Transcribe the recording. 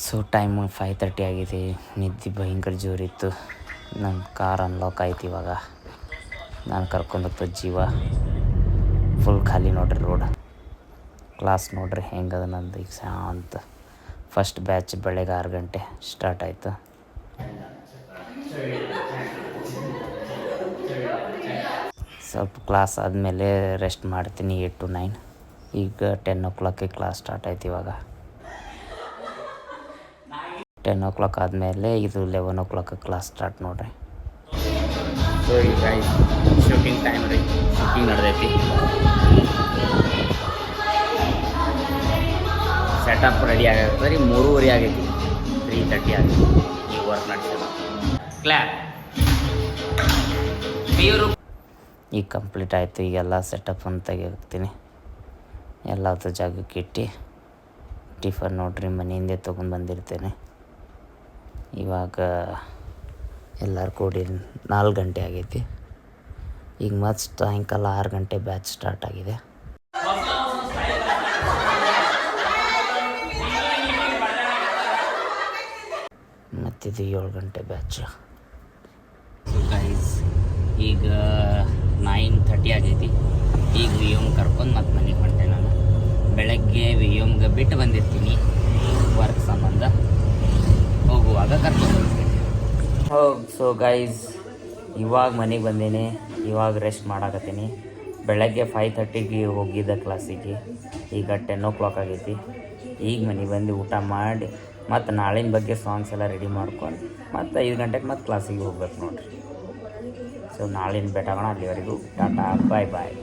So time 5:30 ಆಗಿದೆ. ನಿದ್ದೆ ಭಯಂಕರ ಜೋರಿತ್ತು. ನನ್ನ ಕಾರ್ ಅನ್ಲಾಕ್ ಆಯ್ತು. ಇವಾಗ ನಾನು ಕರ್ಕೊಂಡೋಗ್ತ ಜೀವ ಫುಲ್ ಖಾಲಿ ನೋಡ್ರಿ ರೋಡ್. ಕ್ಲಾಸ್ ನೋಡ್ರಿ ಹೆಂಗದ ನಂದು ಈಗ ಶಾಂತ. ಫಸ್ಟ್ ಬ್ಯಾಚ್ ಬೆಳಗ್ಗೆ 6 ಗಂಟೆ ಸ್ಟಾರ್ಟ್ ಆಯಿತು. ಸ್ವಲ್ಪ ಕ್ಲಾಸ್ ಆದಮೇಲೆ ರೆಸ್ಟ್ ಮಾಡ್ತೀನಿ 8 to 9. ಈಗ 10 o'clock ಕ್ಲಾಸ್ ಸ್ಟಾರ್ಟ್ ಆಯ್ತು. ಇವಾಗ 10 o'clock ಆದಮೇಲೆ ಇದು 11 o'clock ಕ್ಲಾಸ್ ಸ್ಟಾರ್ಟ್ ನೋಡ್ರಿ. ಸೊ ಈಗ ಶೂಟಿಂಗ್ ಟೈಮ್ ರೀ. ಶೂಟಿಂಗ್ ನಡೆದೈತಿ. ಸೆಟಪ್ ರೆಡಿ ಆಗತ್ತೆ ರೀ. 3:30 ಆಗೈತಿ. 3:30 ಆಗೈತಿ. ಈಗ ವರ್ಕ್ ನಡೆಸೋದು ಕ್ಲಾಪ್ ಈಗ ಕಂಪ್ಲೀಟ್ ಆಯಿತು. ಈಗೆಲ್ಲ ಸೆಟಪ್ಪನ್ನು ತೆಗಿತೀನಿ. ಎಲ್ಲದು ಜಾಗಕ್ಕೆ ಇಟ್ಟು ಟಿಫನ್ ನೋಡ್ರಿ ಮನೆಯಿಂದೇ ತೊಗೊಂಡು ಬಂದಿರ್ತೇನೆ. ಇವಾಗ ಎಲ್ಲರೂ ಕೂಡಿ 4 ಗಂಟೆ ಆಗೈತಿ. ಈಗ ಮತ್ತೆ ಸಾಯಂಕಾಲ 6 ಗಂಟೆ ಬ್ಯಾಚ್ ಸ್ಟಾರ್ಟ್ ಆಗಿದೆ. ಮತ್ತಿದು 7 ಗಂಟೆ ಬ್ಯಾಚ್. ಗೈಸ್ ಈಗ 9:30 ಆಗೈತಿ. ಈಗ ವಿಯೋಮ್ ಕರ್ಕೊಂಡು ಮತ್ತೆ ಮನೆಗೆ ಹೊಂಟೆ. ನಾನು ಬೆಳಗ್ಗೆ ವಿಯೋಮ್ಗೆ ಬಿಟ್ಟು ಬಂದಿರ್ತೀನಿ ವರ್ಕ್ ಸಂಬಂಧ. ಹೋಗುವಾಗ ಕರ್ಕೊಂಡು ಹೋಗ್ತೀನಿ. ಸೊ ಗೈಸ್ ಇವಾಗ ಮನೆಗೆ ಬಂದೇನೆ. ಇವಾಗ ರೆಸ್ಟ್ ಮಾಡಾಕತ್ತೀನಿ. ಬೆಳಗ್ಗೆ 5:30ಗೆ ಹೋಗಿದ್ದ ಕ್ಲಾಸಿಗೆ. ಈಗ 10 o'clock ಆಗೈತಿ. ಈಗ ಮನೆಗೆ ಬಂದು ಊಟ ಮಾಡಿ ಮತ್ತು ನಾಳಿನ ಬಗ್ಗೆ ಸಾಂಗ್ಸ್ ಎಲ್ಲ ರೆಡಿ ಮಾಡ್ಕೊಂಡು ಮತ್ತು 5 ಗಂಟೆಗೆ ಮತ್ತೆ ಕ್ಲಾಸಿಗೆ ಹೋಗ್ಬೇಕು ನೋಡ್ರಿ. ಸೊ ನಾಳಿನ ಭೇಟಾಗೋಣ. ಅಲ್ಲಿವರೆಗೂ ಟಾಟಾ, ಬಾಯ್ ಬಾಯ್.